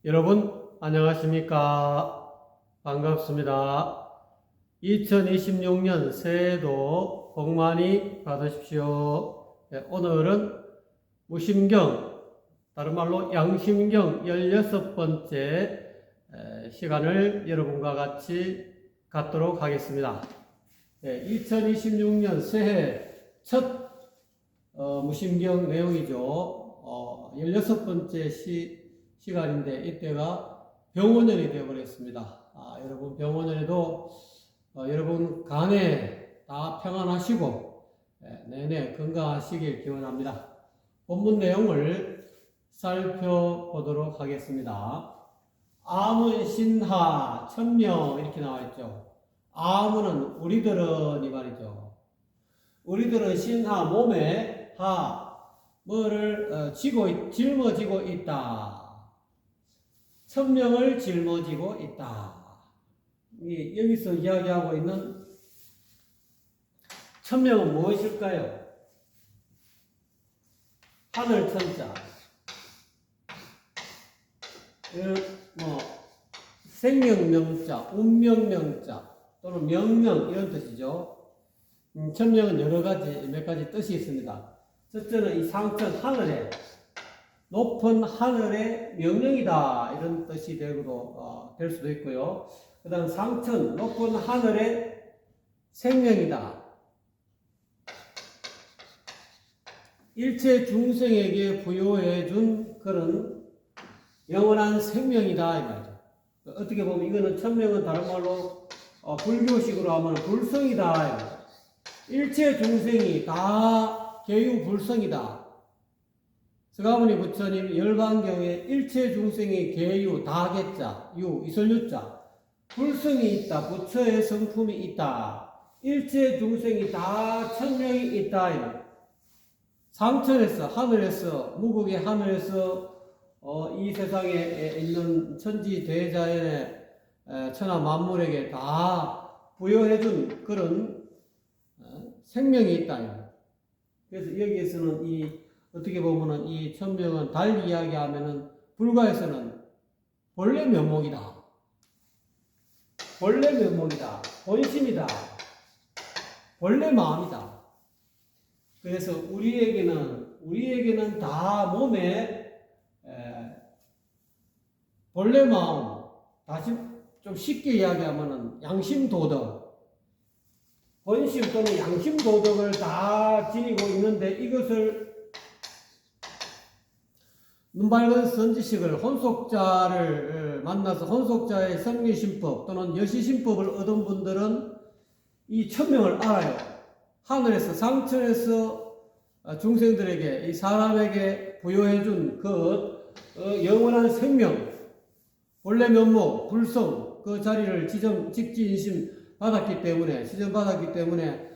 여러분 안녕하십니까? 반갑습니다. 2026년 새해도 복 많이 받으십시오. 오늘은 무심경, 다른 말로 양심경 16번째 시간을 여러분과 같이 갖도록 하겠습니다. 2026년 새해 첫 무심경 내용이죠. 16번째 시간인데 이때가 병원년이 되어버렸습니다. 여러분 병원년에도 여러분 간에 다 평안하시고 내내 건강하시길 기원합니다. 본문 내용을 살펴보도록 하겠습니다. 아문신하 천명 이렇게 나와 있죠. 아문은 우리들은 이 말이죠. 우리들은 신하 몸에 뭐를 짊어지고 있다. 천명을 짊어지고 있다. 여기서 이야기하고 있는 천명은 무엇일까요? 하늘 천자, 생명명자, 운명명자 또는 명명 이런 뜻이죠. 천명은 여러 가지 몇 가지 뜻이 있습니다. 첫째는 이 상천 하늘에 높은 하늘의 명령이다 이런 뜻이 되고도 될 수도 있고요. 그다음 상천 높은 하늘의 생명이다. 일체 중생에게 부여해 준 그런 영원한 생명이다 이 말이죠. 어떻게 보면 이거는 천명은 다른 말로 불교식으로 하면 불성이다 이 말이죠. 일체 중생이 다 계유불성이다. 서가모니 부처님 열반경에 일체 중생의 계유 다계자 유 이설유자 불성이 있다. 부처의 성품이 있다. 일체 중생이 다 천명이 있다. 상천에서 하늘에서 무국의 하늘에서 이 세상에 있는 천지 대자연의 천하 만물에게 다 부여해준 그런 생명이 있다. 그래서 여기에서는 어떻게 보면은 이 천명은 달리 이야기하면은 불가에서는 본래 면목이다. 본래 면목이다. 본심이다. 본래 마음이다. 그래서 우리에게는 다 몸에 본래 마음, 다시 좀 쉽게 이야기하면은 양심 도덕, 본심 또는 양심 도덕을 다 지니고 있는데 이것을 눈밝은 선지식을 혼속자를 만나서 혼속자의 성리심법 또는 여시심법을 얻은 분들은 이 천명을 알아요. 하늘에서 상천에서 중생들에게 이 사람에게 부여해준 그 영원한 생명, 본래 면목, 불성 그 자리를 직지인심 받았기 때문에 지정받았기 때문에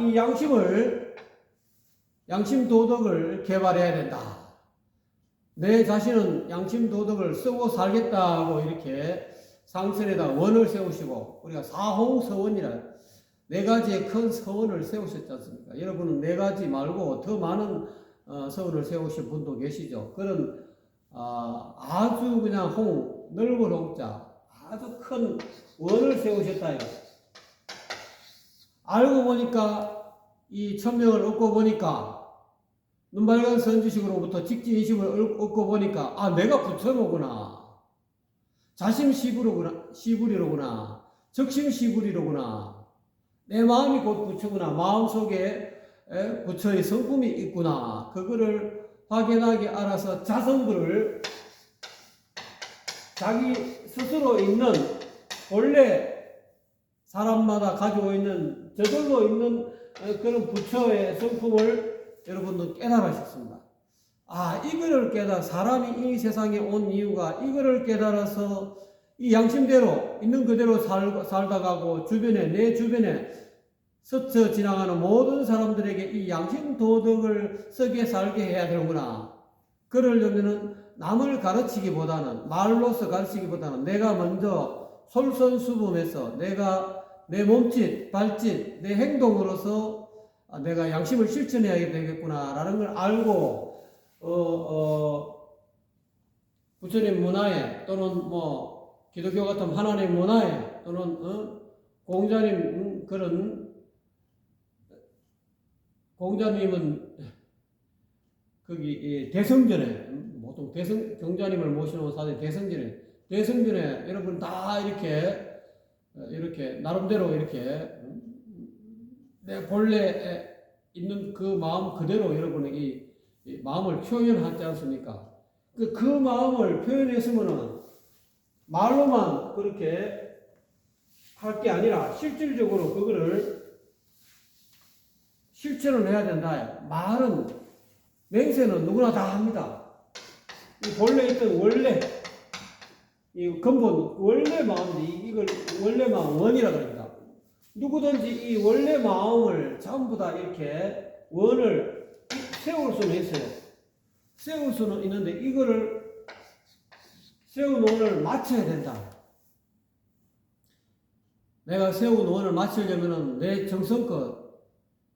이 양심 도덕을 개발해야 된다. 내 자신은 양심 도덕을 쓰고 살겠다고 이렇게 상선에다 원을 세우시고 우리가 사홍서원이라 네 가지의 큰 서원을 세우셨지 않습니까? 여러분은 네 가지 말고 더 많은 서원을 세우신 분도 계시죠. 그런 아주 그냥 넓은 홍자 아주 큰 원을 세우셨다. 알고 보니까 이 천명을 얻고 보니까 눈밝은 선지식으로부터 직지인심을 얻고 보니까 내가 부처로구나. 자심시부리로구나. 적심시부리로구나. 내 마음이 곧 부처구나. 마음속에 부처의 성품이 있구나. 그거를 확연하게 알아서 자성불을 자기 스스로 있는 본래 사람마다 가지고 있는 저절로 있는 그런 부처의 성품을 여러분들 깨달으셨습니다. 이거를 사람이 이 세상에 온 이유가 이거를 깨달아서 이 양심대로 있는 그대로 살다 가고 내 주변에 스쳐 지나가는 모든 사람들에게 이 양심 도덕을 쓰게 살게 해야 되는구나. 그러려면은 남을 가르치기보다는 말로서 가르치기보다는 내가 먼저 솔선수범해서 내가 내 몸짓, 발짓, 내 행동으로서 내가 양심을 실천해야 되겠구나 라는 걸 알고 부처님 문화에 또는 뭐 기독교 같은 하나님 문화에 또는 공자님 그런 공자님은 거기 대성전에 보통 경자님을 모시는 사대 대성전에 여러분 다 이렇게 나름대로 이렇게 내 본래 있는 그 마음 그대로 여러분이 이 마음을 표현하지 않습니까? 그 마음을 표현했으면은 말로만 그렇게 할 게 아니라 실질적으로 그거를 실천을 해야 된다. 말은 맹세는 누구나 다 합니다. 이 본래 있던 원래 이 근본 원래 마음이 이걸 원래 마음 원이라 그럽니다. 누구든지 이 원래 마음을 전부 다 이렇게 원을 세울 수는 있어요. 세울 수는 있는데 이거를 세운 원을 맞춰야 된다. 내가 세운 원을 맞추려면은 내 정성껏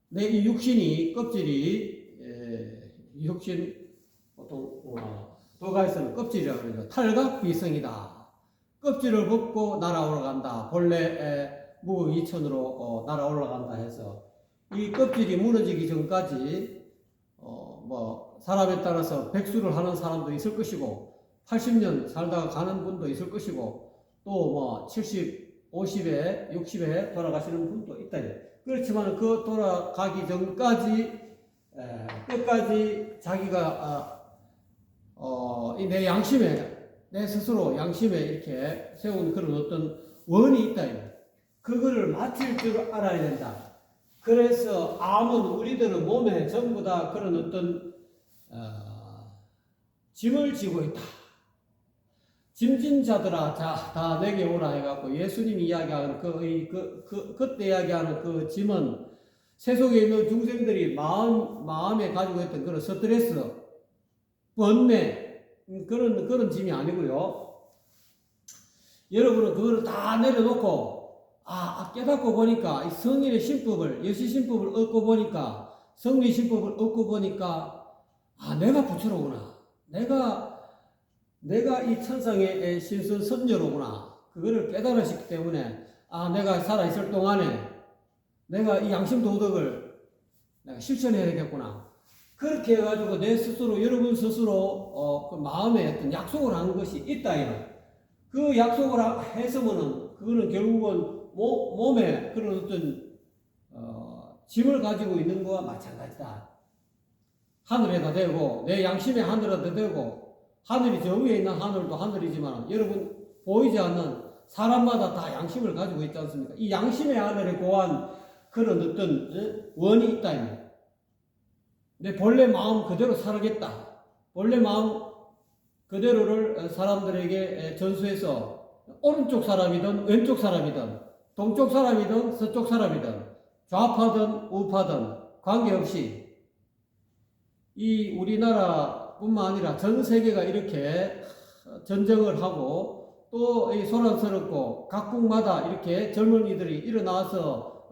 내 이 육신이 껍질이 육신 보통 도가에서는 껍질이라고 그러죠. 탈각비성이다. 껍질을 벗고 날아 올라간다. 본래 무이천으로 날아 올라간다 해서 이 껍질이 무너지기 전까지 뭐 사람에 따라서 백수를 하는 사람도 있을 것이고 80년 살다가 가는 분도 있을 것이고 또 뭐 70, 50에 60에 돌아가시는 분도 있다. 그렇지만 그 돌아가기 전까지 끝까지 자기가 이 내 양심에 내 스스로 양심에 이렇게 세운 그런 어떤 원이 있다. 그거를 맞출 줄 알아야 된다. 그래서 암은 우리들은 몸에 전부 다 그런 어떤 짐을 지고 있다. 짐진 자들아 다 내게 오라 해갖고 예수님이 이야기하는 그때 이야기하는 그 짐은 세속에 있는 중생들이 마음에 가지고 있던 그런 스트레스, 번뇌 그런 짐이 아니고요. 여러분은 그거를 다 내려놓고 깨닫고 보니까 이 성인의 신법을 여시신법을 얻고 보니까 성리신법을 얻고 보니까 내가 부처로구나. 내가 이 천상의 신선 선녀로구나. 그거를 깨달으셨기 때문에 내가 살아있을 동안에 내가 이 양심 도덕을 내가 실천해야 되겠구나. 그렇게 해가지고 내 스스로 여러분 스스로 그 마음에 어떤 약속을 한 것이 있다. 그 약속을 했으면은 그거는 결국은 몸에 그런 어떤 짐을 가지고 있는 것과 마찬가지다. 하늘에다 대고 내 양심의 하늘에다 대고 하늘이 저 위에 있는 하늘도 하늘이지만 여러분 보이지 않는 사람마다 다 양심을 가지고 있지 않습니까? 이 양심의 하늘에 고한 그런 어떤 원이 있다. 내 본래 마음 그대로 살아겠다. 본래 마음 그대로를 사람들에게 전수해서 오른쪽 사람이든 왼쪽 사람이든 동쪽 사람이든 서쪽 사람이든 좌파든 우파든 관계없이 이 우리나라뿐만 아니라 전 세계가 이렇게 전쟁을 하고 또 소란스럽고 각국마다 이렇게 젊은이들이 일어나서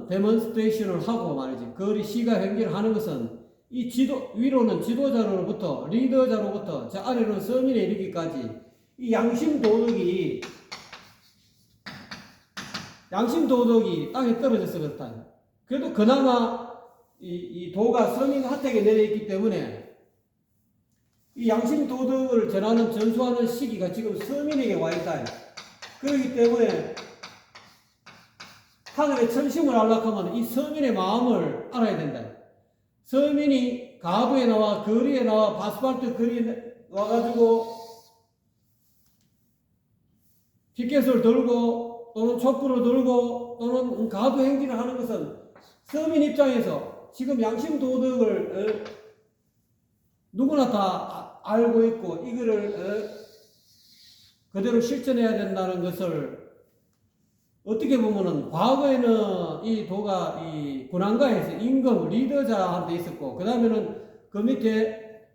데몬스트레이션을 하고 말이지 거리 시가 행진을 하는 것은 이 위로는 지도자로부터 리더자로부터 저 아래로는 서민에 이르기까지 이 양심 도덕이 땅에 떨어져서 그렇다. 그래도 그나마 이 도가 서민 핫택에 내려있기 때문에 이 양심 도덕을 전하는 전수하는 시기가 지금 서민에게 와 있다. 그렇기 때문에 하늘에 천심을 안락하면 이 서민의 마음을 알아야 된다. 서민이 가부에 나와 거리에 나와 바스팔트 거리에 와가지고 피켓을 들고 또는 촛불을 들고 또는 가부 행진을 하는 것은 서민 입장에서 지금 양심 도덕을 누구나 다 알고 있고 이거를 그대로 실천해야 된다는 것을 어떻게 보면은 과거에는 이 도가 이 군안가에서 임금 리더자한테 있었고 그 다음에는 그 밑에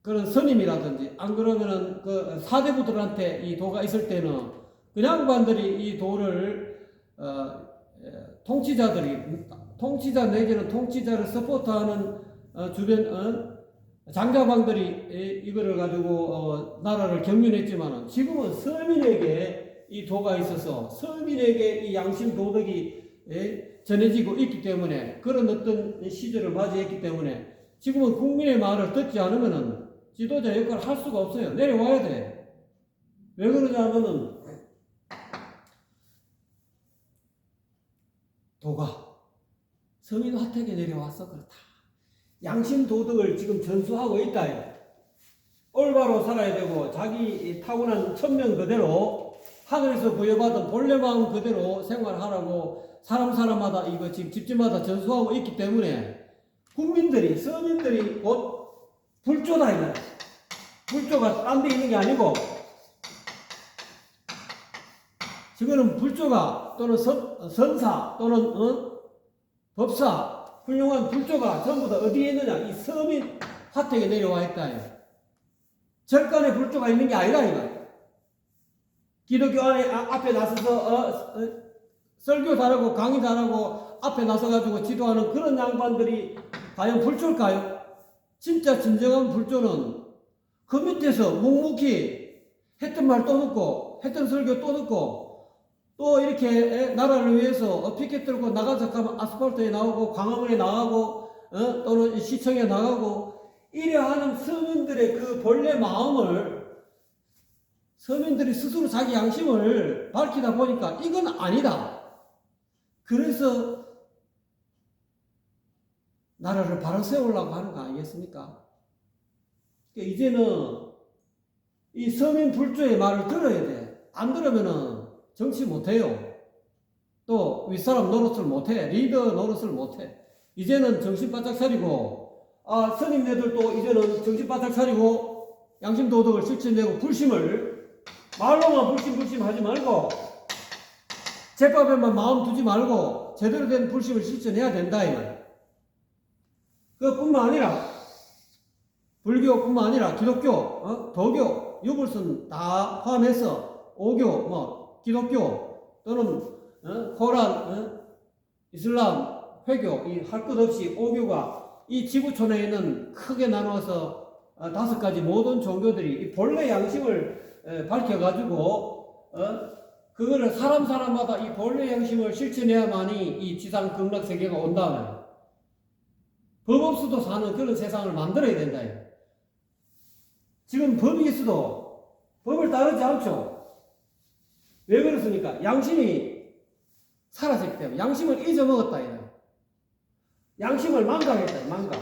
그런 스님이라든지 안 그러면은 그 사대부들한테 이 도가 있을 때는 그냥 관들이 이 도를 통치자 내지는 통치자를 서포트하는 주변 장자방들이 이거를 가지고 나라를 경륜했지만은 지금은 서민에게 이 도가 있어서 서민에게 이 양심 도덕이 전해지고 있기 때문에 그런 어떤 시절을 맞이했기 때문에 지금은 국민의 말을 듣지 않으면은 지도자 역할을 할 수가 없어요. 내려와야 돼. 왜 그러냐면은 도가 서민 화택에 내려와서 그렇다. 양심 도덕을 지금 전수하고 있다. 올바로 살아야 되고 자기 타고난 천명 그대로 하늘에서 부여받은 본래 마음 그대로 생활하라고 사람마다 이거 지금 집집마다 전수하고 있기 때문에 국민들이 서민들이 곧 불조다 이거야. 불조가 딴 데 있는 게 아니고 지금은 불조가 또는 선사 또는 법사 훌륭한 불조가 전부 다 어디에 있느냐? 이 서민 화택에 내려와 있다. 절간에 불조가 있는 게 아니라 이거. 기독교 안에 앞에 나서서 설교 잘하고 강의 잘하고 앞에 나서가지고 지도하는 그런 양반들이 과연 불조일까요? 진짜 진정한 불조는 그 밑에서 묵묵히 했던 말 또 듣고 했던 설교 또 듣고 또 이렇게 나라를 위해서 피켓 들고 나가서 가면 아스팔트에 나오고 광화문에 나가고 또는 시청에 나가고 이러하는 서민들의 그 본래 마음을 서민들이 스스로 자기 양심을 밝히다 보니까 이건 아니다. 그래서 나라를 바로 세우려고 하는 거 아니겠습니까? 그러니까 이제는 이 서민 불조의 말을 들어야 돼. 안 들으면은 정치 못해요. 또 윗사람 노릇을 못해. 리더 노릇을 못해. 이제는 정신 바짝 차리고 스님네들도 이제는 정신 바짝 차리고 양심 도덕을 실천내고 불심을 말로만 불심 하지 말고 제밥에만 마음 두지 말고 제대로 된 불심을 실천해야 된다 이 말. 그뿐만 아니라 불교뿐만 아니라 기독교, 도교, 유불선 다 포함해서 오교, 기독교 또는 코란, 이슬람, 회교 이 할 것 없이 오교가 이 지구촌에 있는 크게 나누어서 5가지 모든 종교들이 이 본래 양심을 밝혀가지고 그거를 사람마다 이 본래 양심을 실천해야만이 이 지상 극락 세계가 온다는 법 없어도 사는 그런 세상을 만들어야 된다. 지금 법이 있어도 법을 따르지 않죠. 왜 그렇습니까? 양심이 사라졌기 때문에 양심을 잊어먹었다. 양심을 망각했다. 망각.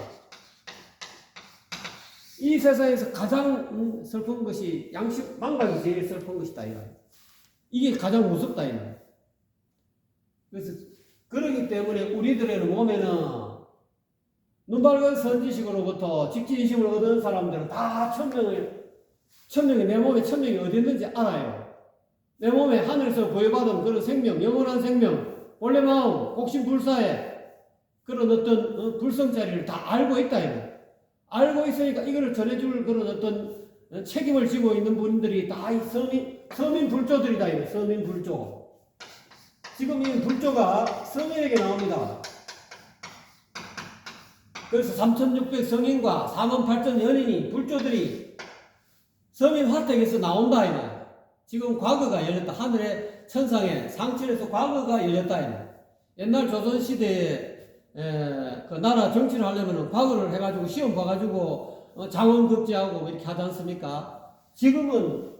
이 세상에서 가장 슬픈 것이 양심 망각이 제일 슬픈 것이다. 이게 가장 무섭다. 그래서 그러기 때문에 우리들의 몸에는 눈 밝은 선지식으로부터 직진심을 얻은 사람들은 다 천명이 내 몸에 천명이 어디 있는지 알아요. 내 몸에 하늘에서 부여받은 그런 생명, 영원한 생명, 본래 마음, 혹신불사의 그런 어떤 불성자리를 다 알고 있다. 알고 있으니까 이거를 전해줄 그런 어떤 책임을 지고 있는 분들이 다 이 서민 불조들이다. 서민 불조. 지금 이 불조가 서민에게 나옵니다. 그래서 3,600 성인과 48,000 연인이 불조들이 서민 화택에서 나온다. 지금 과거가 열렸다. 하늘의 천상에 상천에서 과거가 열렸다. 옛날 조선시대에 그 나라 정치를 하려면 과거를 해가지고 시험 봐가지고 장원급제하고 이렇게 하지 않습니까? 지금은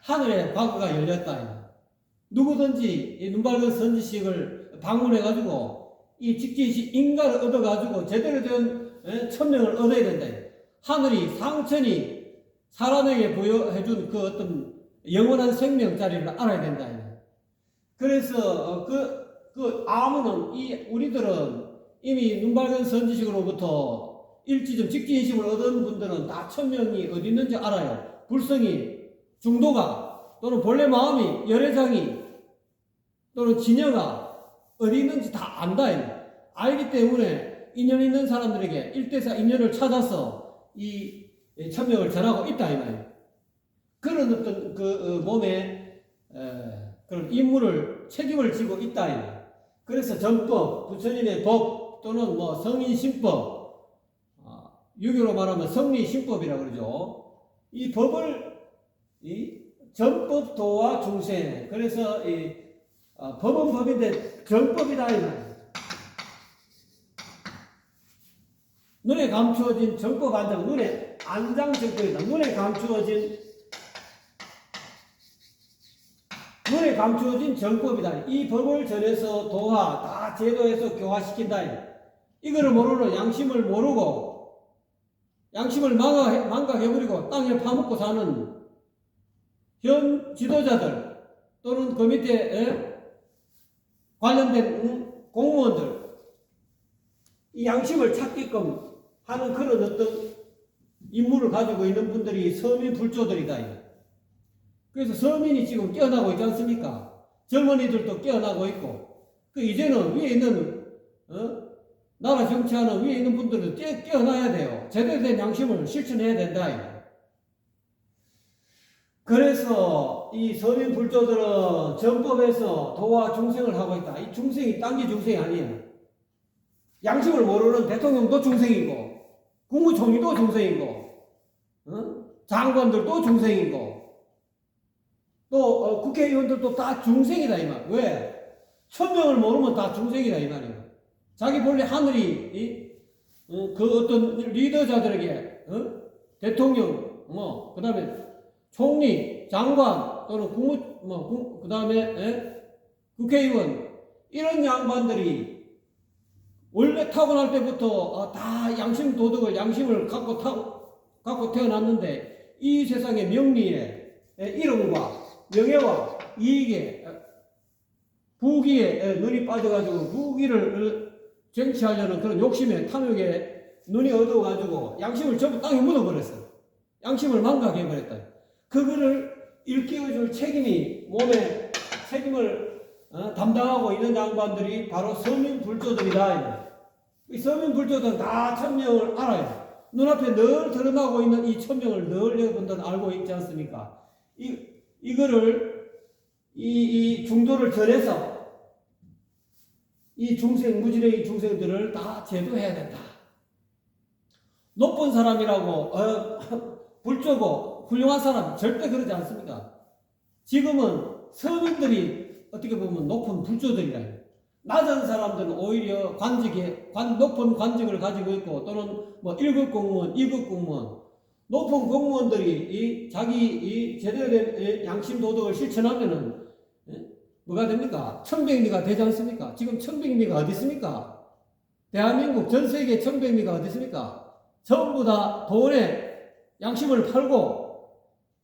하늘의 과거가 열렸다. 누구든지 이 눈밝은 선지식을 방문해가지고 이 직진식 인가를 얻어가지고 제대로 된 천명을 얻어야 된다. 하늘이 상천이 사람에게 부여해준 그 어떤 영원한 생명자리를 알아야 된다. 그래서 그 아무는 우리들은 이미 눈밝은 선지식으로부터 일지점 직진심을 얻은 분들은 다 천명이 어디 있는지 알아요. 불성이, 중도가 또는 본래 마음이, 열애장이 또는 진여가 어디 있는지 다 안다. 알기 때문에 인연 있는 사람들에게 1대4 인연을 찾아서 이 천명을 전하고 있다. 그런 어떤 그 몸에 그런 임무를 책임을 지고 있다. 그래서 정법, 부처님의 법 또는 성인신법, 유교로 말하면 성리신법이라 그러죠. 이 법을 전법도와 중생. 그래서 법은 법인데 정법이다 이 말이에요. 눈에 감추어진 정법 안장, 눈에 안장정법이다. 눈에 감추어진 정법이다. 이 법을 전해서 도화, 다 제도해서 교화시킨다. 이거를 모르는 양심을 모르고 양심을 망각해버리고 땅을 파먹고 사는 현 지도자들 또는 그 밑에 관련된 공무원들 이 양심을 찾게끔 하는 그런 어떤 임무를 가지고 있는 분들이 서민 불조들이다. 그래서 서민이 지금 깨어나고 있지 않습니까? 젊은이들도 깨어나고 있고 그 이제는 위에 있는 나라 정치하는 위에 있는 분들은 깨어나야 돼요. 제대로 된 양심을 실천해야 된다. 그래서 이 서민 불조들은 전법에서 도와 중생을 하고 있다. 이 중생이 딴게 중생이 아니에요. 양심을 모르는 대통령도 중생이고 국무총리도 중생이고 장관들도 중생이고 또 국회의원들도 다 중생이다 이 말. 왜? 천명을 모르면 다 중생이다 이 말이에요. 자기 본래 하늘이 그 어떤 리더자들에게 대통령 그 다음에 총리, 장관 또는 그 다음에 국회의원 이런 양반들이 원래 타고날 때부터 다 양심 도덕을 양심을 갖고 태어났는데 이 세상의 명리에 이름과 명예와 이익에 부귀에 눈이 빠져가지고 부귀를 쟁취하려는 그런 욕심에 탐욕에 눈이 어두워가지고 양심을 전부 땅에 묻어버렸어요. 양심을 망각해버렸다. 그거를 일깨워줄 책임이 몸에 책임을 담당하고 있는 양반들이 바로 서민불조들이다. 이 서민불조들은 다 천명을 알아요. 눈앞에 늘 드러나고 있는 이 천명을 늘 여러분들은 알고 있지 않습니까? 이거를 이 중도를 전해서 이 중생 무지랭이 중생들을 다 제도해야 된다. 높은 사람이라고 불조고 훌륭한 사람 절대 그러지 않습니다. 지금은 서민들이 어떻게 보면 높은 불조들이라. 낮은 사람들은 오히려 높은 관직을 가지고 있고 또는 뭐 1급 공무원, 2급 공무원 높은 공무원들이 자기 제대로 된 양심 도덕을 실천하면은 뭐가 됩니까? 청백리가 되지 않습니까? 지금 청백리가 어디 있습니까? 대한민국 전 세계 청백리가 어디 있습니까? 전부 다 돈에 양심을 팔고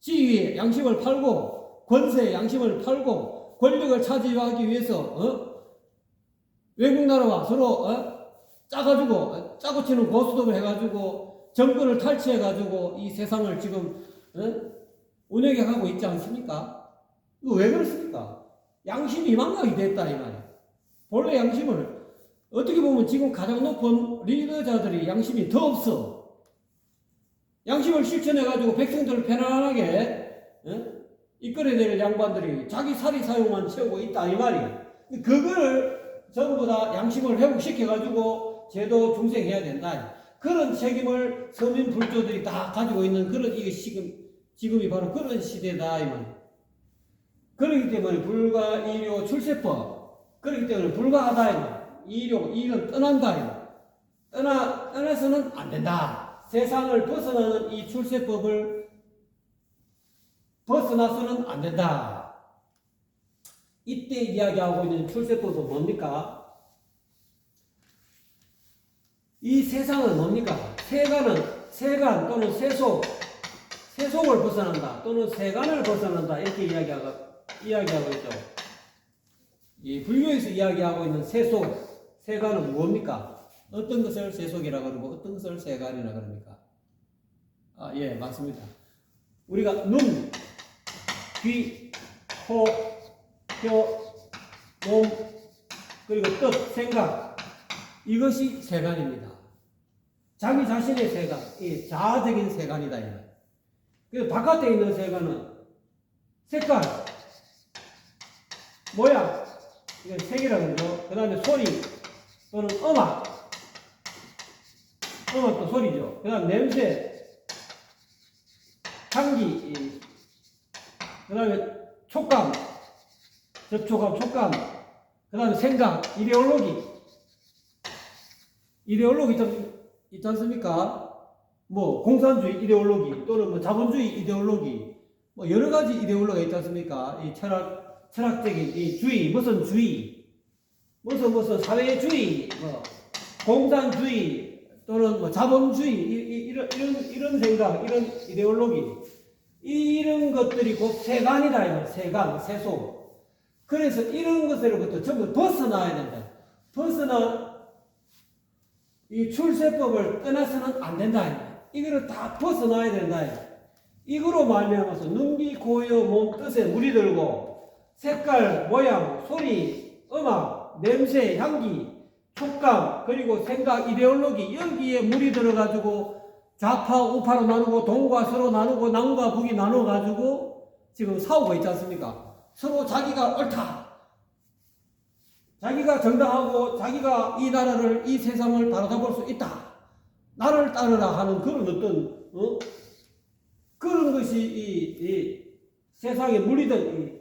지위에 양심을 팔고 권세에 양심을 팔고 권력을 차지하기 위해서 외국 나라와 서로 짜고 치는 고스톱을 해가지고 정권을 탈취해가지고 이 세상을 지금 운영해 가고 있지 않습니까? 이거 왜 그렇습니까? 양심이 망각이 됐다 이 말이야. 본래 양심을 어떻게 보면 지금 가장 높은 리더자들이 양심이 더 없어. 양심을 실천해가지고 백성들을 편안하게 이끌어야 될 양반들이 자기 사리사욕만 채우고 있다 이 말이야. 그거를 전부 다 양심을 회복시켜가지고 제도 중생해야 된다. 그런 책임을 서민 불조들이 다 가지고 있는 그런 이게 지금이 바로 그런 시대다 이 말이야. 그렇기 때문에 불가, 이료, 출세법. 그렇기 때문에 불가하다. 이익은 떠난다. 떠나서는 안 된다. 세상을 벗어나는 이 출세법을 벗어나서는 안 된다. 이때 이야기하고 있는 출세법은 뭡니까? 이 세상은 뭡니까? 세간 또는 세속을 벗어난다. 또는 세간을 벗어난다. 이렇게 이야기하고 있죠. 이 불교에서 이야기하고 있는 세간은 뭡니까? 어떤 것을 세속이라고 그러고 어떤 것을 세간이라고 그럽니까? 예, 맞습니다. 우리가 눈, 귀, 코, 혀, 몸, 그리고 뜻, 생각 이것이 세간입니다. 자기 자신의 세간, 이 자아적인 세간이다. 그래서 바깥에 있는 세간은 색깔, 모양, 이건 색이라고 그러죠. 그 다음에 소리 또는 음악, 음악도 소리죠. 그 다음 냄새, 향기, 그 다음에 촉감, 접촉감, 촉감, 그 다음에 생각, 이데올로기 있지 않습니까? 뭐 공산주의 이데올로기 또는 뭐 자본주의 이데올로기 뭐 여러 가지 이데올로기가 있지 않습니까? 이 철학적인 이 주의, 무슨 사회주의, 뭐 공산주의 또는 뭐 자본주의 이런 생각, 이런 이데올로기 이런 것들이 곧 세간이다. 세속. 그래서 이런 것으로부터 전부 벗어나야 된다. 이 출세법을 떠나서는 안 된다. 이거를 다 벗어나야 된다. 이거로 말미암아서 눈기, 고요, 몸, 뜻에 물이 들고 색깔, 모양, 소리, 음악, 냄새, 향기, 촉감, 그리고 생각, 이데올로기 여기에 물이 들어가지고 좌파, 우파로 나누고 동과 서로 나누고 남과 북이 나눠가지고 지금 싸우고 있지 않습니까? 서로 자기가 옳다. 자기가 정당하고 자기가 이 나라를 이 세상을 바로잡을 수 있다. 나를 따르라 하는 그런 어떤 그런 것이 이 세상에 물리던 이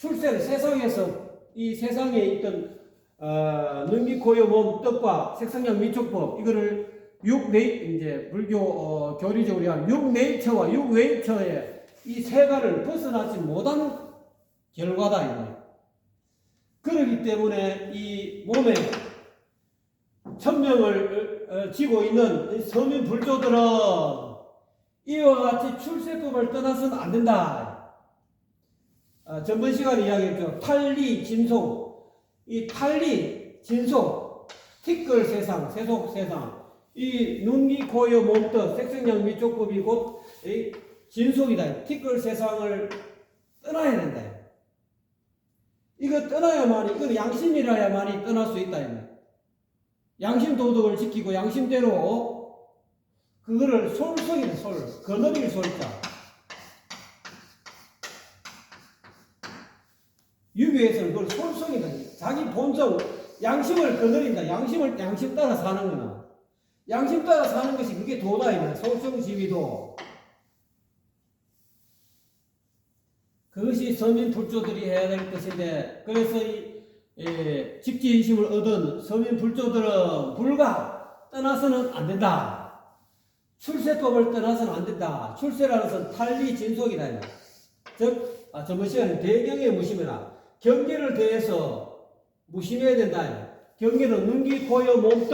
출세를 세상에서 이 세상에 있던 능기 고요 몸 뜻과 색상량 미촉법 이거를 이제 불교 교리적으로 한 육네이처와 육웨이처의 이 세가를 벗어나지 못한 결과다 이거예요. 그렇기 때문에 이 몸에 천명을 쥐고 있는 서민 불조들은 이와 같이 출세법을 떠나서는 안 된다. 전번 시간에 이야기했죠. 탄리, 진속. 이 탄리, 진속, 티끌 세상, 세속 세상. 이 눈기, 고요, 몸뜻, 색성량 미촉법이 곧 진속이다. 티끌 세상을 떠나야 된다. 이거 떠나야만이, 이건 양심이라야만이 떠날 수 있다. 양심 도덕을 지키고 양심대로 그거를 솔성이다. 거느릴 솔자. 유비에서는 그걸 솔성이다. 자기 본성, 양심을 거느린다. 양심 따라 사는 거나. 양심 따라 사는 것이 그게 도다. 솔성지위도. 그것이 서민 불조들이 해야 될 것인데, 그래서 직지인심을 얻은 서민 불조들은 불가 떠나서는 안 된다. 출세법을 떠나서는 안 된다. 출세라는 것은 탄리 진속이다. 즉, 저번 시간에 대경에 무심해라. 경계를 대해서 무심해야 된다. 경계는 눈기, 고요, 몸뜻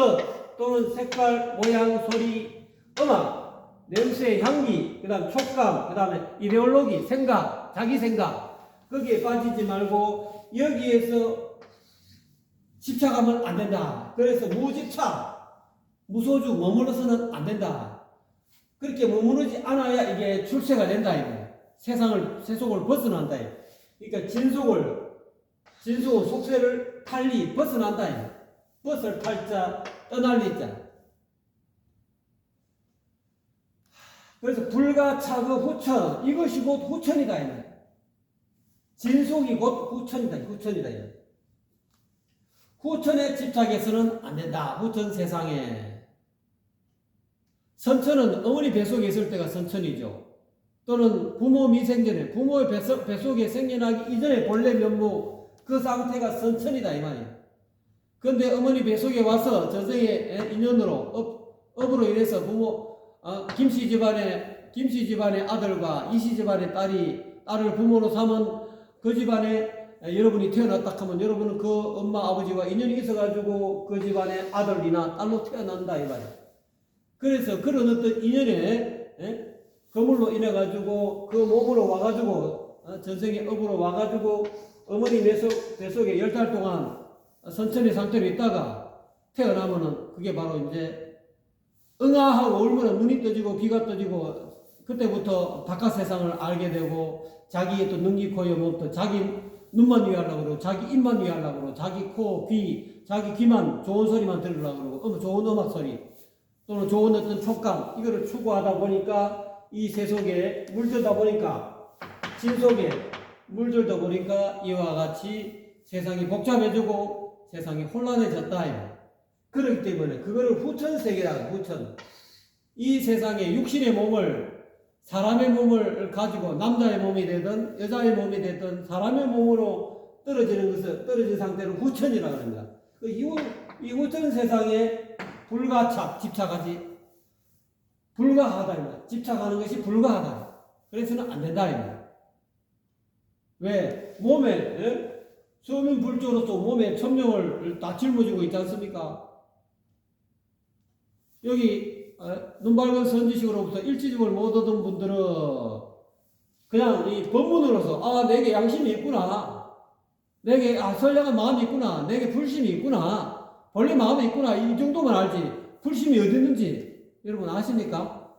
또는 색깔, 모양, 소리, 음악, 냄새, 향기, 그 다음 촉감, 그 다음에 이데올로기, 생각, 자기 생각 거기에 빠지지 말고 여기에서 집착하면 안 된다. 그래서 무집착, 무소주 머물러서는 안 된다. 그렇게 머무르지 않아야 이게 출세가 된다. 세속을 벗어난다. 그러니까 진속을 속세를 탈리 벗어난다. 벗을 탈자 떠날리자. 그래서 불가 차그 후천 이것이 곧 후천이다. 진속이 곧 후천이다. 후천에 집착해서는 안 된다. 후천 세상에. 선천은 어머니 뱃속에 있을 때가 선천이죠. 또는 부모 미생전에 부모의 뱃속에 생겨나기 이전에 본래 면목 그 상태가 선천이다 이 말이에요. 그런데 어머니 뱃속에 와서 전생의 인연으로 업으로 인해서 부모 김씨 집안의 아들과 이씨 집안의 딸을 부모로 삼은 그 집안에 여러분이 태어났다 하면 여러분은 그 엄마 아버지와 인연이 있어가지고 그 집안의 아들이나 딸로 태어난다 이 말이에요. 그래서 그런 어떤 인연에 그물로 인해 가지고 그 몸으로 와가지고 전생의 업으로 와가지고 어머니 뱃속에 10달 동안 선천의 상태로 있다가 태어나면은 그게 바로 이제 응아하고 얼마나 눈이 떠지고 귀가 떠지고 그때부터 바깥 세상을 알게 되고 자기의 또 능기 코여 몸도 자기 눈만 위하려고 그러고 자기 입만 위하려고 그러고 자기 코, 귀, 자기 귀만 좋은 소리만 들으려고 그러고 좋은 음악 소리 또는 좋은 어떤 촉감 이거를 추구하다 보니까 이 세속에 물들다 보니까 진속에 물들다 보니까 이와 같이 세상이 복잡해지고 세상이 혼란해졌다. 그렇기 때문에 그거를 후천세계라고 후천. 이 세상에 육신의 몸을, 사람의 몸을 가지고 남자의 몸이 되든 여자의 몸이 되든 사람의 몸으로 떨어지는 것을, 떨어진 상태를 후천이라고 합니다. 이 후천 세상에 불가착, 집착하지, 불가하다. 집착하는 것이 불가하다. 그래서는 안 된다. 왜? 몸에, 수면불조로서 몸에 천명을 다 짊어지고 있지 않습니까? 여기 눈 밝은 선지식으로부터 일지중을 못 얻은 분들은 그냥 이 법문으로서 내게 양심이 있구나, 내게 선량한 마음이 있구나, 내게 불심이 있구나, 본래 마음이 있구나, 이 정도만 알지 불심이 어디 있는지 여러분 아십니까?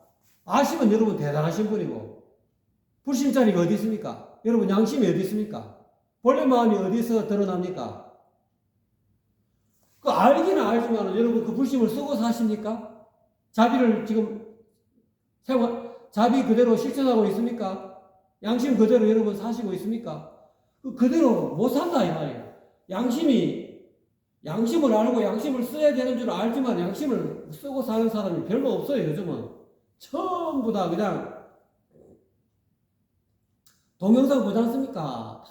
아시면 여러분 대단하신 분이고, 불심자리가 어디 있습니까? 여러분 양심이 어디 있습니까? 본래 마음이 어디서 드러납니까? 그 알기는 알지만 여러분 그 불심을 쓰고 사십니까? 자비를 지금 자비 그대로 실천하고 있습니까? 양심 그대로 여러분 사시고 있습니까? 그대로 못 산다 이 말이에요. 양심을 알고 양심을 써야 되는 줄 알지만 양심을 쓰고 사는 사람이 별로 없어요. 요즘은 전부 다 그냥 동영상 보지 않습니까? 다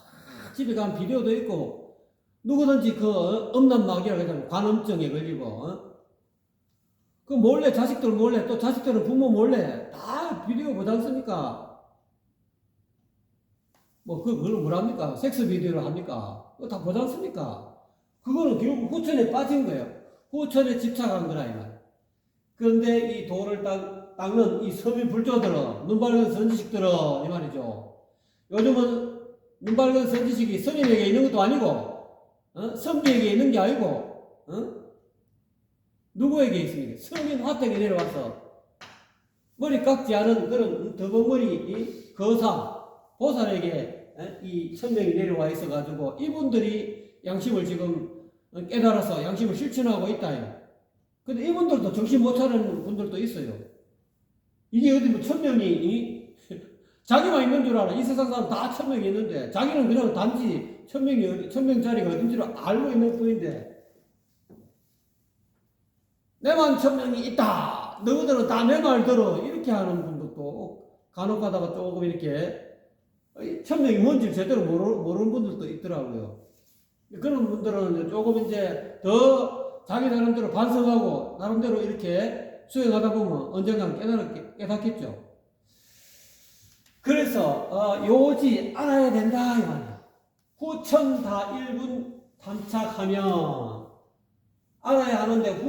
집에 가면 비디오도 있고, 누구든지 그 음란마귀라고 하잖아요. 관음증에 걸리고, 그 몰래 자식들 몰래, 또 자식들은 부모 몰래 다 비디오 보지 않습니까? 그걸 뭐랍니까? 섹스 비디오를 합니까? 그거 다 보지 않습니까? 그거는 결국 후천에 빠진 거예요. 후천에 집착한 거라 이 말. 그런데 이 도를 닦는 이 서민불조들은, 눈 밝은 선지식들은 이 말이죠. 요즘은 눈 밝은 선지식이 스님에게 있는 것도 아니고, 선비에게 있는 게 아니고, 누구에게 있습니까? 스님 화택에 내려와서 머리 깎지 않은 그런 더벅머리 거사 보살에게 이 천명이 내려와 있어가지고 이분들이 양심을 지금 깨달아서 양심을 실천하고 있다. 근데 이분들도 정신 못 차리는 분들도 있어요. 이게 어디 뭐 천명이 자기만 있는 줄 알아. 이 세상 사람 다 천명이 있는데 자기는 그냥 단지 천명자리가 어딘지를 알고 있는 뿐인데, 내만 천명이 있다, 너희들은 다 내 말 들어, 이렇게 하는 분들도 간혹 가다가 조금 이렇게 천명이 뭔지 제대로 모르는 분들도 있더라고요. 그런 분들은 조금 이제 더 자기 나름대로 반성하고 나름대로 이렇게 수행하다 보면 언젠간 깨닫겠죠. 그래서 요지 알아야 된다 이 말이야. 후천 다 1분 탐착하면 알아야 하는데,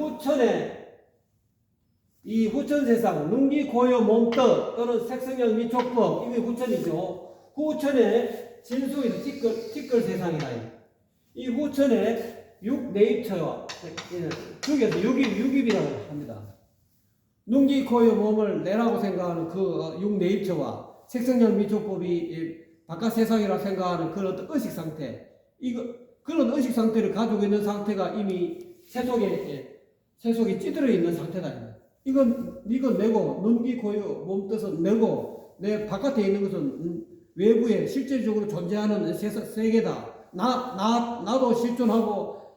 이 후천 세상, 능기 고요 몸뜻 또는 색성형 미촉법, 이게 후천이죠. 후천의 진수에서 티끌 세상이다. 이 후천의 육네이처와 죽여서 육입이라고 합니다. 능기 고요 몸을 내라고 생각하는 그 육네이처와 색성형 미촉법이 바깥 세상이라 생각하는 그런 어떤 의식 상태, 그런 의식 상태를 가지고 있는 상태가 이미 세속에 찌들어 있는 상태다. 이건 내고, 눈기 고요 몸 뜻은 내고, 내 바깥에 있는 것은 외부에 실질적으로 존재하는 세계다. 나도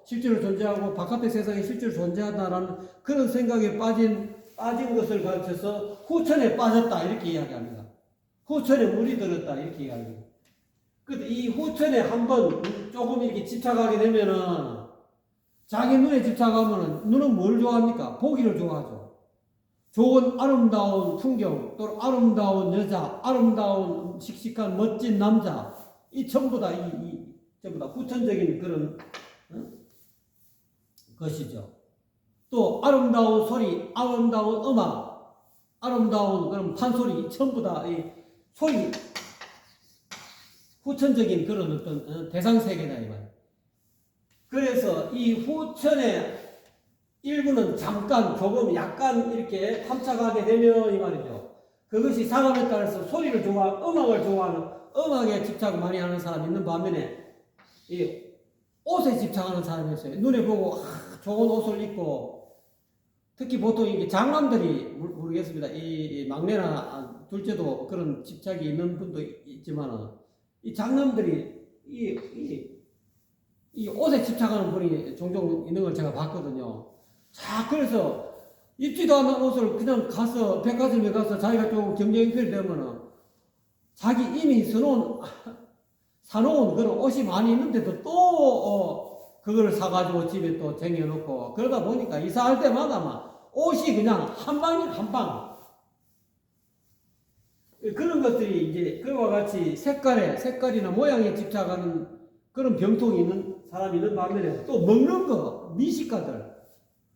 실제로 존재하고 바깥의 세상에 실제로 존재한다라는 그런 생각에 빠진 것을 가르쳐서 후천에 빠졌다 이렇게 이야기합니다. 후천에 물이 들었다 이렇게 이야기합니다. 근데 이 후천에 한번 조금 이렇게 집착하게 되면은, 자기 눈에 집착하면은, 눈은 뭘 좋아합니까? 보기를 좋아하죠. 좋은 아름다운 풍경, 또 아름다운 여자, 아름다운 씩씩한 멋진 남자, 이 전부 다 전부 다 후천적인 그런 것이죠. 또 아름다운 소리, 아름다운 음악, 아름다운 그런 판소리, 전부 다 이 소리, 후천적인 그런 어떤 대상 세계다 이 말. 그래서 이 후천의 일부는 잠깐 조금 약간 이렇게 탐착하게 되면 이 말이죠. 그것이 사람에 따라서 소리를 음악을 좋아하는, 음악에 집착을 많이 하는 사람이 있는 반면에 이 옷에 집착하는 사람이 있어요. 눈에 보고 좋은 옷을 입고, 특히 보통 이게 장남들이 모르겠습니다. 이 막내나 둘째도 그런 집착이 있는 분도 있지만은, 이 장남들이 이 옷에 집착하는 분이 종종 있는 걸 제가 봤거든요. 자, 그래서 입지도 않은 옷을 그냥 가서 백화점에 가서 자기가 좀 경쟁이 되면은 자기 이미 사놓은 그런 옷이 많이 있는데도 또 그걸 사가지고 집에 또 쟁여놓고 그러다 보니까 이사할 때마다 막 옷이 그냥 한 방에 한 방. 그런 것들이 이제 그와 같이 색깔이나 모양에 집착하는 그런 병통이 있는 사람이 있는 반면에 또 먹는 거, 미식가들.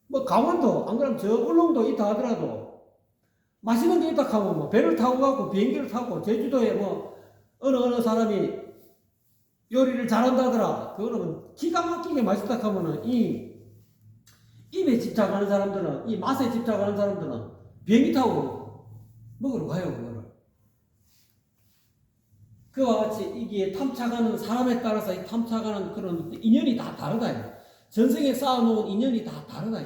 뭐 강원도, 안 그러면 저 울릉도 있다 하더라도 맛있는 게 있다 하면 뭐 배를 타고 가고 비행기를 타고 제주도에 뭐 어느 사람이 요리를 잘한다더라. 그거는 기가 막히게 맛있다 하면은 이 입에 집착하는 사람들은, 이 맛에 집착하는 사람들은 비행기 타고 먹으러 가요, 그거를. 그와 같이 이게 탐착하는 사람에 따라서 이 탐착하는 그런 인연이 다 다르다. 전생에 쌓아놓은 인연이 다 다르다.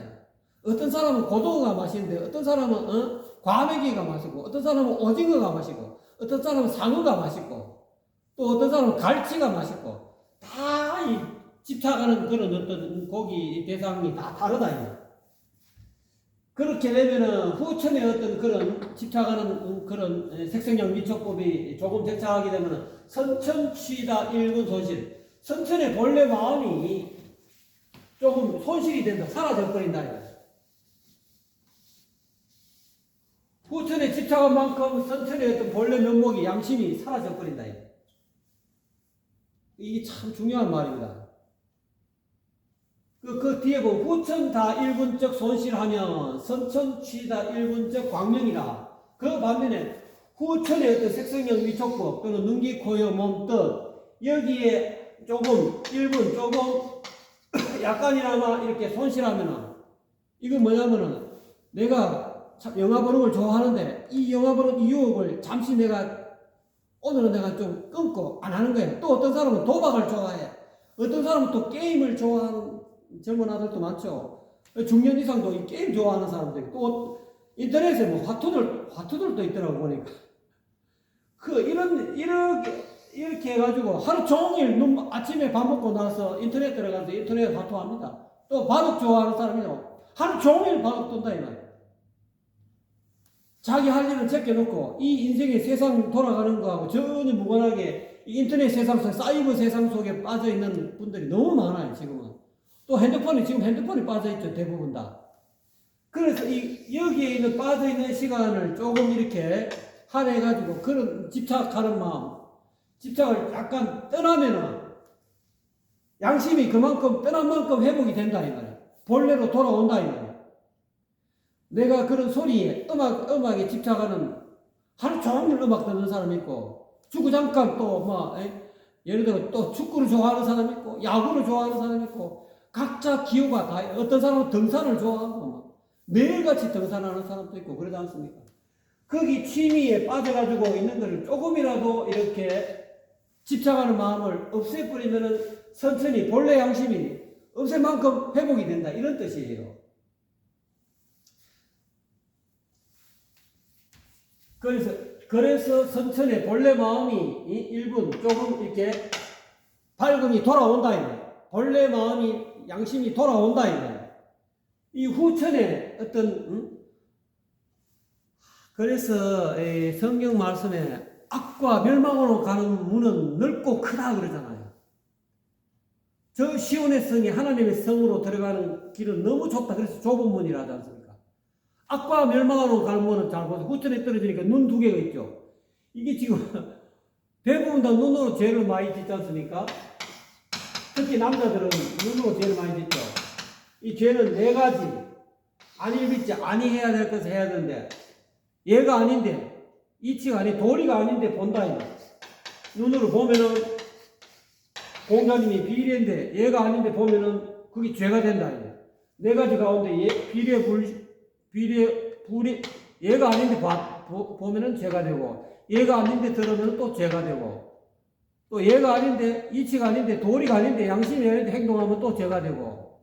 어떤 사람은 고등어가 맛있는데 어떤 사람은 과메기가 맛있고 어떤 사람은 오징어가 맛있고 어떤 사람은 상어가 맛있고 또 어떤 사람은 갈치가 맛있고 다 이 집착하는 그런 어떤 고기 대상이 다 다르다. 그렇게 되면은 후천의 어떤 그런 집착하는 그런 색생양 미촉법이 조금 적착하게 되면은 선천취다 일군 손실. 선천의 본래 마음이 조금 손실이 된다. 사라져 버린다. 후천에 집착한 만큼 선천의 어떤 본래 면목이 양심이 사라져 버린다. 이게 참 중요한 말입니다. 그 뒤에 보면 후천 다 일분적 손실하면 선천 취다 일분적 광명이라. 그 반면에 후천의 어떤 색성형 위촉법 또는 눈기 코여 몸 뜻 여기에 조금 일분 조금 약간이나마 이렇게 손실하면은 이건 뭐냐면은 내가 영화 보는 걸 좋아하는데 이 영화 보는 유혹을 잠시 오늘은 내가 좀 끊고 안 하는 거예요. 또 어떤 사람은 도박을 좋아해. 어떤 사람은 또 게임을 좋아하는 젊은 아들도 많죠. 중년 이상도 이 게임 좋아하는 사람들 또 인터넷에 뭐 화투들도 있더라고 보니까. 이렇게 해가지고 하루 종일 아침에 밥 먹고 나서 인터넷 들어가서 인터넷 화투합니다. 또 바둑 좋아하는 사람이요. 하루 종일 바둑 돈다 이 말이에요. 자기 할 일은 제껴놓고 이 인생의 세상 돌아가는 거하고 전혀 무관하게 이 인터넷 세상 속 사이버 세상 속에 빠져있는 분들이 너무 많아요 지금은. 또 지금 핸드폰이 빠져있죠 대부분 다. 그래서 여기에 있는 빠져있는 시간을 조금 이렇게 할애해가지고 그런 집착하는 마음 집착을 약간 떠나면은 양심이 그만큼 떠난 만큼 회복이 된다 이 말이에요. 본래로 돌아온다 이 말이에요. 내가 그런 소리에 음악에 집착하는 하루 종일 음악 듣는 사람이 있고 주구장창 또 예를 들어 또 축구를 좋아하는 사람이 있고 야구를 좋아하는 사람이 있고 각자 기호가 다 어떤 사람은 등산을 좋아하고 매일같이 등산하는 사람도 있고 그러지 않습니까? 거기 취미에 빠져가지고 있는 것을 조금이라도 이렇게 집착하는 마음을 없애버리면은 천천히 본래 양심이 없앨 만큼 회복이 된다 이런 뜻이에요. 그래서 선천의 본래 마음이 일분 조금 이렇게 밝음이 돌아온다 이거예요. 본래 마음이 양심이 돌아온다 이거예요. 이 후천의 어떤 그래서 성경 말씀에 악과 멸망으로 가는 문은 넓고 크다 그러잖아요. 저 시온의 성이 하나님의 성으로 들어가는 길은 너무 좁다. 그래서 좁은 문이라 하지 않습니까? 악과 멸망으로 가는 문은 잘 보세요. 후천에 떨어지니까 눈 두 개가 있죠. 이게 지금 대부분 다 눈으로 죄를 많이 짓지 않습니까? 특히 남자들은 눈으로 죄를 많이 짓죠. 이 죄는 네 가지. 아니일비지 아니해야 될 것을 해야 되는데 얘가 아닌데 이치가 아닌 도리가 아닌데 본다 이거. 눈으로 보면은 공자님이 비례인데 얘가 아닌데 보면은 그게 죄가 된다 이거. 네 가지 가운데 불이 얘가 아닌데 보면은 죄가 되고 얘가 아닌데 들으면 또 죄가 되고 또 얘가 아닌데 이치가 아닌데 도리가 아닌데 양심이 아닌데 행동하면 또 죄가 되고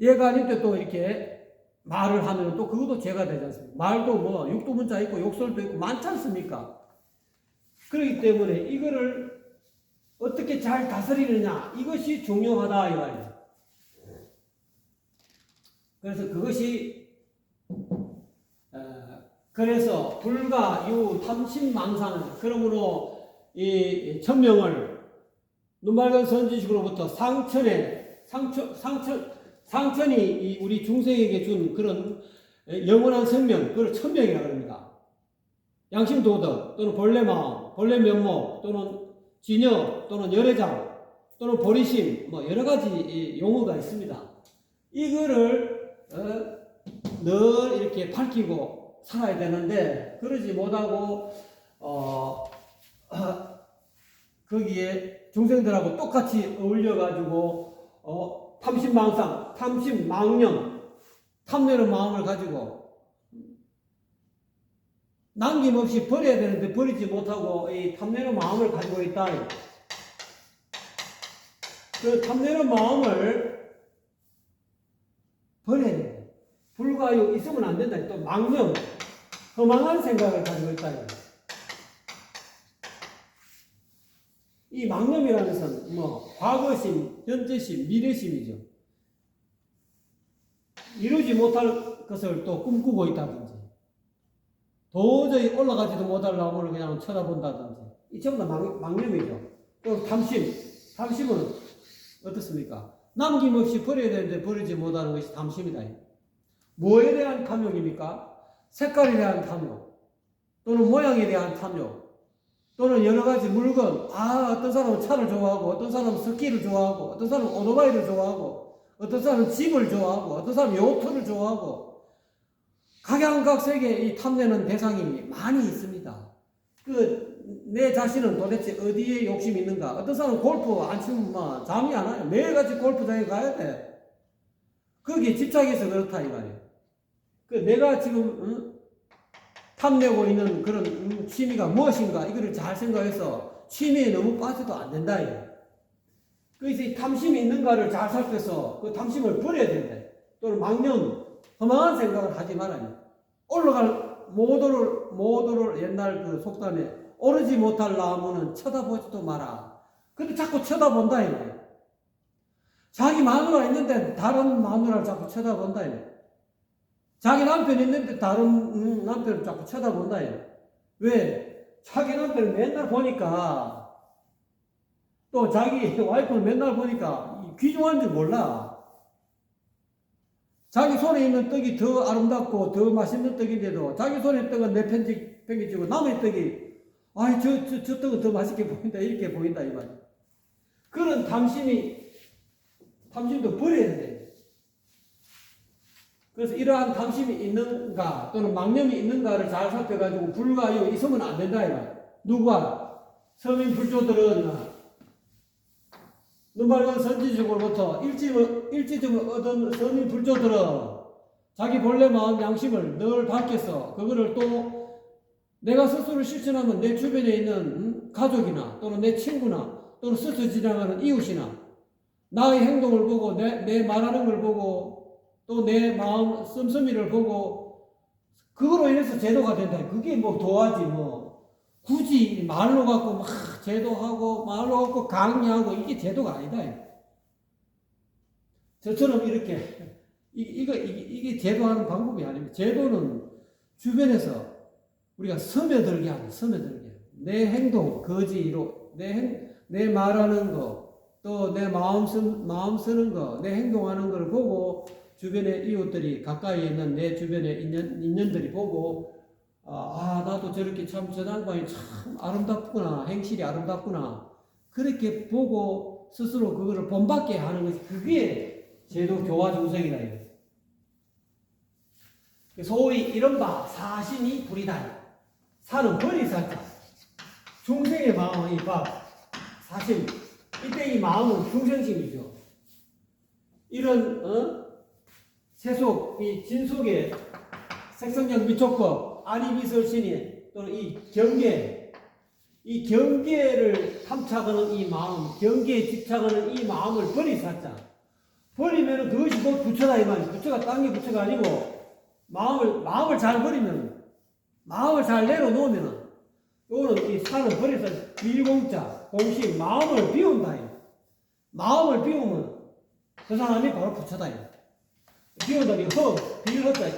얘가 아닌데 또 이렇게 말을 하면 또 그것도 죄가 되지 않습니까? 말도 뭐 육두문자 있고 욕설도 있고 많지 않습니까? 그렇기 때문에 이거를 어떻게 잘 다스리느냐 이것이 중요하다 이 말이에요. 그래서 그것이 그래서 불가 유 탐심망상 그러므로 이 천명을 눈맑은 선지식으로부터 상천이 이 우리 중생에게 준 그런 영원한 생명, 그걸 천명이라고 합니다. 양심 도덕 또는 본래 마음, 본래 면목 또는 진여 또는 열애장 또는 보리심 뭐 여러 가지 용어가 있습니다. 이거를 늘 이렇게 밝히고 살아야 되는데 그러지 못하고 거기에 중생들하고 똑같이 어울려가지고 탐심망상, 탐심망령, 탐내는 마음을 가지고 남김없이 버려야 되는데 버리지 못하고 이 탐내는 마음을 가지고 있다. 그 탐내는 마음을 버려야 돼. 불과요 있으면 안 된다. 또 망령, 허망한 생각을 가지고 있다. 이 망념이라는 것은 뭐 과거심, 현재심, 미래심이죠. 이루지 못할 것을 또 꿈꾸고 있다든지 도저히 올라가지도 못할 나무를 그냥 쳐다본다든지 이 전부 다 망념이죠. 또 탐심은 어떻습니까? 남김없이 버려야 되는데 버리지 못하는 것이 탐심이다. 뭐에 대한 탐욕입니까? 색깔에 대한 탐욕 또는 모양에 대한 탐욕 또는 여러 가지 물건, 어떤 사람은 차를 좋아하고, 어떤 사람은 스키를 좋아하고, 어떤 사람은 오토바이를 좋아하고, 어떤 사람은 집을 좋아하고, 어떤 사람은 요트를 좋아하고, 각양각색의 이 탐내는 대상이 많이 있습니다. 내 자신은 도대체 어디에 욕심이 있는가? 어떤 사람은 골프 안 치면 잠이 안 와요. 매일같이 골프장에 가야 돼. 거기에 집착해서 그렇다, 이 말이에요. 내가 지금, 탐내고 있는 그런 취미가 무엇인가 이거를 잘 생각해서 취미에 너무 빠져도 안 된다. 그래서 이 탐심이 있는가를 잘 살펴서 그 탐심을 버려야 된다. 또는 망령, 허망한 생각을 하지 말아요. 모도를 옛날 그 속담에 오르지 못할 나무는 쳐다보지도 마라. 근데 자꾸 쳐다본다. 자기 마누라 있는데 다른 마누라를 자꾸 쳐다본다. 자기 남편 있는데 다른 남편을 자꾸 쳐다본다. 왜? 자기 남편을 맨날 보니까 또 자기 와이프를 맨날 보니까 귀중한 줄 몰라. 자기 손에 있는 떡이 더 아름답고 더 맛있는 떡인데도 자기 손에 있는 떡은 내팽개치고 남의 떡이 저 떡은 더 맛있게 보인다 이렇게 보인다 이 말이야. 그런 탐심도 버려야 돼. 그래서 이러한 탐심이 있는가 또는 망념이 있는가를 잘 살펴가지고 불가요 있으면 안 된다 이 말. 누가 서민 불조들은 눈밝은 선지식으로부터 일지점을 얻은 서민 불조들은 자기 본래 마음 양심을 늘 밝혀서 그거를 또 내가 스스로 실천하면 내 주변에 있는 가족이나 또는 내 친구나 또는 스쳐 지나가는 이웃이나 나의 행동을 보고 내 말하는 걸 보고 또 내 마음 씀씀이를 보고 그거로 인해서 제도가 된다. 그게 뭐 도화지 뭐 굳이 말로 갖고 막 제도하고 말로 갖고 강의하고 이게 제도가 아니다. 저처럼 이렇게 이게 제도하는 방법이 아닙니다. 제도는 주변에서 우리가 스며들게 하는 스며들게 내 행동 거지로 내 말하는 거 또 내 마음 쓰는 거 내 행동하는 걸 보고 주변의 이웃들이 가까이 있는 내 주변의 인연들이 보고 나도 저렇게 참 저 양반이 참 아름답구나 행실이 아름답구나 그렇게 보고 스스로 그거를 본받게 하는 것이 그게 제도 교화 중생이다. 소위 이른바 사신이 불이다. 사는 벌이 살자. 중생의 마음은 사신 이때 이 마음은 중생심이죠. 이런 세속, 이 진속의 색성적 미촉법, 아니비설신이 또는 이 경계를 탐착하는 이 마음, 경계에 집착하는 이 마음을 버리사자. 버리면 그것이 곧 부처다 이 말이야. 부처가 땅에 부처가 아니고 마음을 잘 버리면, 마음을 잘 내려놓으면, 요거는 이 산을 버려서 일공자, 공식, 마음을 비운다. 마음을 비우면 그 사람이 바로 부처다. 비오다니 비일허자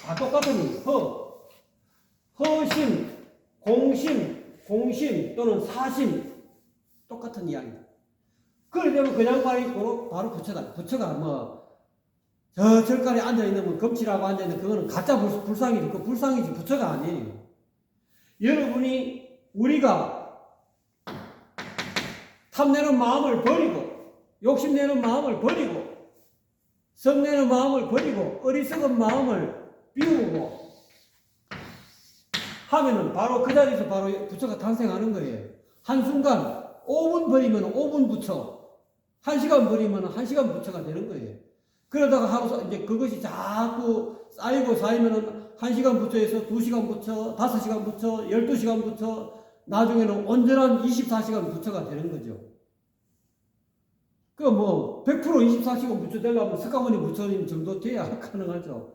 다 똑같으니 허심, 공심 또는 사심 똑같은 이야기입니다. 그래 되면 그냥 바로 부처다. 부처가 저 절간에 앉아있는 검치라고 앉아있는 그거는 가짜 불상이지. 그 불상이지 부처가 아니에요. 여러분이 우리가 탐내는 마음을 버리고 욕심내는 마음을 버리고 성내는 마음을 버리고 어리석은 마음을 비우고 하면은 바로 그 자리에서 바로 부처가 탄생하는 거예요. 한순간 5분 버리면 5분 부처, 1시간 버리면 1시간 부처가 되는 거예요. 그러다가 하루 이제 그것이 자꾸 쌓이면은 1시간 부처에서 2시간 부처, 5시간 부처, 12시간 부처, 나중에는 온전한 24시간 부처가 되는 거죠. 100% 24시간 부처 되려면 석가모니 부처님 정도 돼야 가능하죠.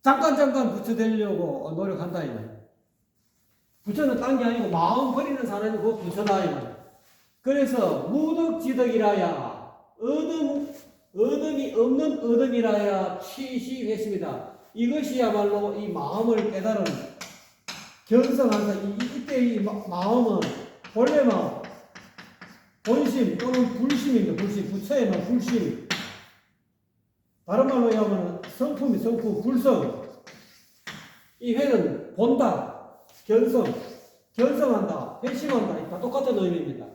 잠깐 부처 되려고 노력한다 이 말이에요. 부처는 딴 게 아니고 마음 버리는 사람이 그 부처다 이 말이에요. 그래서 무덕지덕이라야 얻음이 없는 얻음이라야 취시했습니다. 이것이야말로 이 마음을 깨달은 견성한다. 이때 이 마음은 본래 마음, 본심 또는 불심입니다. 불심, 부처의 말 불심. 다른 말로 하면 성품, 불성. 이 회는 본다, 견성한다, 회심한다. 다 똑같은 의미입니다.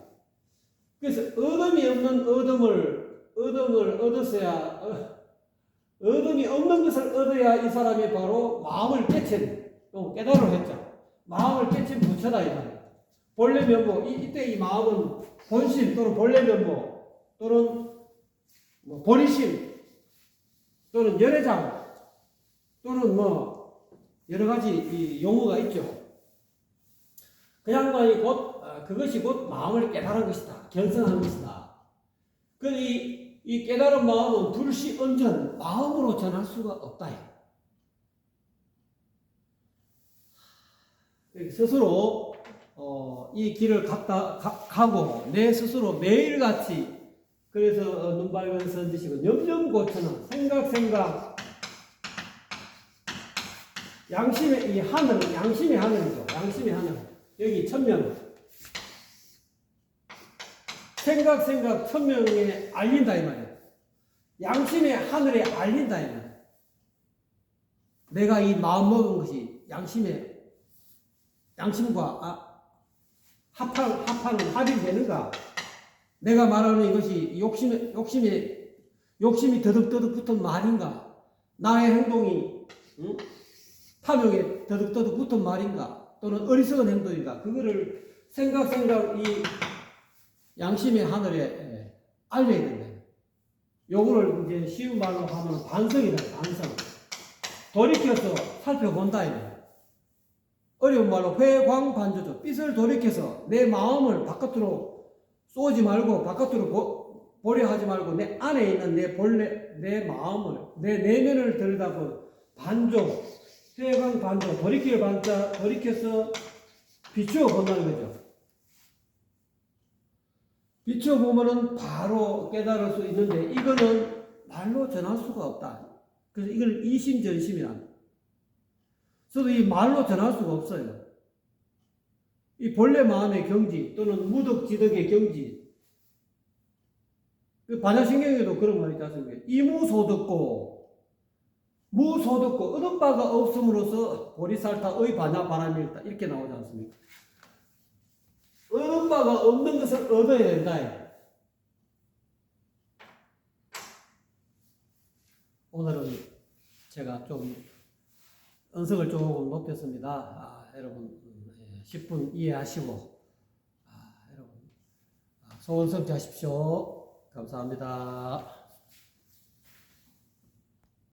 그래서 얻음이 없는 얻음을 얻었어야, 얻음이 없는 것을 얻어야 이 사람이 바로 마음을 깨친, 깨달음을 했죠. 마음을 깨친 부처다, 이 말이에요. 본래 면목, 이때 이 마음은 본심 또는 본래 면목 또는 본의심 또는 열애장 또는 여러 가지 이 용어가 있죠. 그 양반이 그것이 곧 마음을 깨달은 것이다. 견성한 것이다. 이 깨달은 마음은 불시 언전, 마음으로 전할 수가 없다. 스스로 이 길을 가고 내 스스로 매일같이 그래서 눈발견 선지식은 염염고천은 생각 양심의 이 하늘은 양심의 하늘이죠. 양심의 하늘. 여기 천명. 생각 천명에 알린다 이 말이에요. 양심의 하늘에 알린다 이 말이에요. 내가 이 마음 먹은 것이 양심과 합이 되는가? 내가 말하는 이것이 욕심이 더덕더덕 붙은 말인가? 나의 행동이 탐욕에 더덕더덕 붙은 말인가? 또는 어리석은 행동인가? 그거를 생각 이 양심의 하늘에 알려야 된다. 요거를 이제 쉬운 말로 하면 반성이다. 반성. 돌이켜서 살펴본다 이거예요. 어려운 말로 회광반조죠. 빚을 돌이켜서 내 마음을 바깥으로 쏘지 말고 바깥으로 보려 하지 말고 내 안에 있는 내 마음을 내 내면을 들여다보 반조, 회광반조, 돌이킬 반자 돌이켜서 비추어 본다는 거죠. 비추어 보면은 바로 깨달을 수 있는데 이거는 말로 전할 수가 없다. 그래서 이걸 이심전심이라. 저도 이 말로 전할 수가 없어요. 이 본래 마음의 경지 또는 무덕지덕의 경지. 그 반야신경에도 그런 말이 있지 않습니까? 이무소득고 얻은 바가 없음으로써 보리살타의 반야바람일다. 이렇게 나오지 않습니까? 얻은 바가 없는 것을 얻어야 된다. 오늘은 제가 좀 언성을 조금 높였습니다. 여러분 10분 이해하시고 여러분 소원 성취하십시오. 감사합니다.